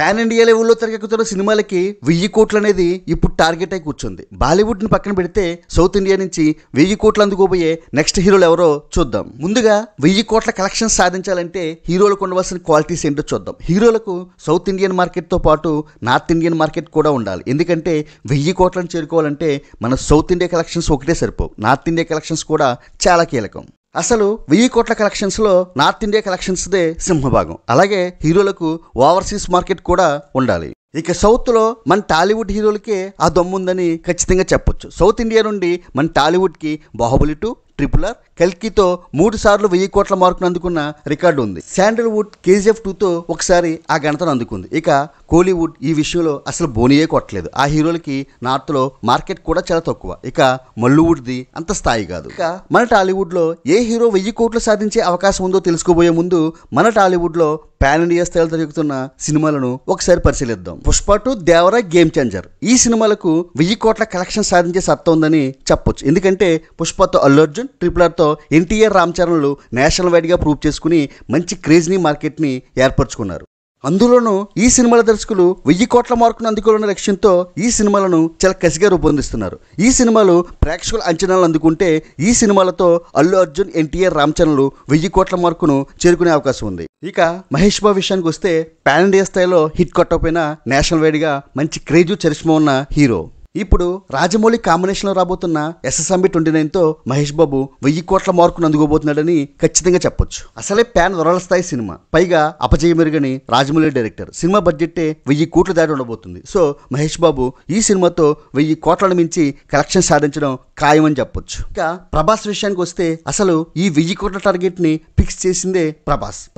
Pan India లెవెల్లో తెరకెక్కుతున్న సినిమాలకి 1000 కోట్లు అనేది ఇప్పుడు టార్గెట్ అయి కూర్చుంది. బాలీవుడ్ని పక్కన పెడితే సౌత్ ఇండియా నుంచి 1000 కోట్లు అందుకోబోయే నెక్స్ట్ హీరోలు ఎవరో చూద్దాం. ముందుగా 1000 కోట్ల కలెక్షన్స్ సాధించాలంటే హీరోలకు ఉండవలసిన క్వాలిటీస్ ఏంటో చూద్దాం. హీరోలకు సౌత్ ఇండియన్ మార్కెట్తో పాటు నార్త్ ఇండియన్ మార్కెట్ కూడా ఉండాలి. ఎందుకంటే 1000 కోట్లను చేరుకోవాలంటే మన సౌత్ ఇండియా కలెక్షన్స్ ఒకటే సరిపోవు, నార్త్ ఇండియా కలెక్షన్స్ కూడా చాలా కీలకం. అసలు 1000 కోట్ల కలెక్షన్స్లో నార్త్ ఇండియా కలెక్షన్స్దే సింహభాగం. అలాగే హీరోలకు ఓవర్సీస్ మార్కెట్ కూడా ఉండాలి. ఇక సౌత్లో మన టాలీవుడ్ హీరోలకే ఆ దమ్ముందని ఖచ్చితంగా చెప్పొచ్చు. సౌత్ ఇండియా నుండి మన టాలీవుడ్కి బాహుబలి 2, RRR, కల్కితో 3 సార్లు 1000 కోట్ల మార్కును అందుకున్న రికార్డు ఉంది. శాండల్వుడ్ KGF 2తో ఒకసారి ఆ ఘనతను అందుకుంది. ఇక కోలీవుడ్ ఈ విషయంలో అసలు బోనియే కొట్టలేదు. ఆ హీరోలకి నార్త్లో మార్కెట్ కూడా చాలా తక్కువ. ఇక మల్లువుడ్ది అంత స్థాయి కాదు. ఇక మన టాలీవుడ్లో ఏ హీరో 1000 కోట్లు సాధించే అవకాశం ఉందో తెలుసుకోబోయే ముందు మన టాలీవుడ్లో పాన్ ఇండియా స్థాయిలో జరుగుతున్న సినిమాలను ఒకసారి పరిశీలిద్దాం. పుష్ప 2, దేవరా, గేమ్ చేంజర్ ఈ సినిమాలకు 1000 కోట్ల కలెక్షన్ సాధించే సత్తా ఉందని చెప్పొచ్చు. ఎందుకంటే పుష్పతో అల్లు అర్జున్, RRRతో ఎన్టీఆర్, రామ్ చరణ్లు నేషనల్ వైడ్గా ప్రూవ్ చేసుకుని మంచి క్రేజ్ని మార్కెట్ని ఏర్పరచుకున్నారు. అందులోనూ ఈ సినిమాల దర్శకులు 1000 కోట్ల మార్కును అందుకోవాలన్న లక్ష్యంతో ఈ సినిమాలను చాలా కసిగా రూపొందిస్తున్నారు. ఈ సినిమాలు ప్రేక్షకుల అంచనాలు అందుకుంటే ఈ సినిమాలతో అల్లు అర్జున్, ఎన్టీఆర్, రామ్ చరణ్లు 1000 కోట్ల మార్కును చేరుకునే అవకాశం ఉంది. ఇక మహేష్ బాబు విషయానికి వస్తే పాన్ ఇండియా స్థాయిలో హిట్ కొట్టకపోయినా నేషనల్ వైడ్గా మంచి క్రేజు, చరిష్మా ఉన్న హీరో. ఇప్పుడు రాజమౌళి కాంబినేషన్లో రాబోతున్న SSMB 29తో మహేష్ బాబు 1000 కోట్ల మార్కును అందుకోబోతున్నాడని ఖచ్చితంగా చెప్పొచ్చు. అసలే పాన్ వరల్డ్ స్థాయి సినిమా, పైగా అపజయమెరుగని రాజమౌళి డైరెక్టర్. సినిమా బడ్జెట్టే 1000 కోట్లు దాటి ఉండబోతుంది. సో మహేష్ బాబు ఈ సినిమాతో 1000 కోట్లను మించి కలెక్షన్ సాధించడం ఖాయమని చెప్పొచ్చు. ఇక ప్రభాస్ విషయానికి వస్తే అసలు ఈ 1000 కోట్ల టార్గెట్ని ఫిక్స్ చేసిందే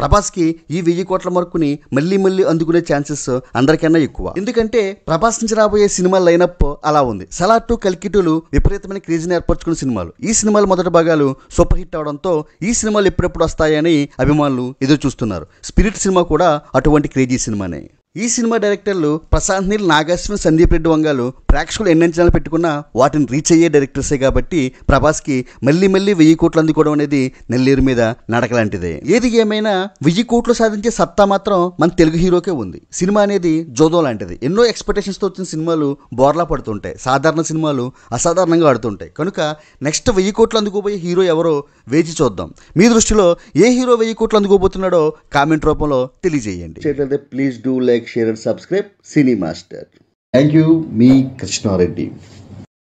ప్రభాస్కి ఈ 1000 కోట్ల మార్కుని మళ్ళీ అందుకునే ఛాన్సెస్ అందరికన్నా ఎక్కువ. ఎందుకంటే ప్రభాస్ నుంచి రాబోయే సినిమా లైనప్ అలా ఉంది. సలార్ 2, కల్కి 2లు విపరీతమైన క్రేజ్ని ఏర్పరచుకున్న సినిమాలు. ఈ సినిమాల మొదటి భాగాలు సూపర్ హిట్ అవడంతో ఈ సినిమాలు ఎప్పుడెప్పుడు వస్తాయని అభిమానులు ఎదురు చూస్తున్నారు. స్పిరిట్ సినిమా కూడా అటువంటి క్రేజీ సినిమానే. ఈ సినిమా డైరెక్టర్లు ప్రశాంత్ నీల్, నాగాశ్విన్, సందీప్ రెడ్డి వంగాలు ప్రేక్షకులు ఎన్ని అంచనాలు పెట్టుకున్నా వాటిని రీచ్ అయ్యే డైరెక్టర్సే కాబట్టి ప్రభాస్కి మళ్ళీ 1000 కోట్లు అందుకోవడం అనేది నెల్లేరు మీద నడకలాంటిదే. ఏది ఏమైనా 1000 కోట్లు సాధించే సత్తా మాత్రం మన తెలుగు హీరోకే ఉంది. సినిమా అనేది జోదో లాంటిది. ఎన్నో ఎక్స్పెక్టేషన్స్తో వచ్చిన సినిమాలు బోర్లా పడుతుంటాయి, సాధారణ సినిమాలు అసాధారణంగా ఆడుతుంటాయి. కనుక నెక్స్ట్ 1000 కోట్లు అందుకోబోయే హీరో ఎవరో వేచి చూద్దాం. మీ దృష్టిలో ఏ హీరో 1000 కోట్లు అందుకోబోతున్నాడో కామెంట్ రూపంలో తెలియజేయండి. Please do like, share and subscribe Cine Master. Thank you, me Krishna Reddy.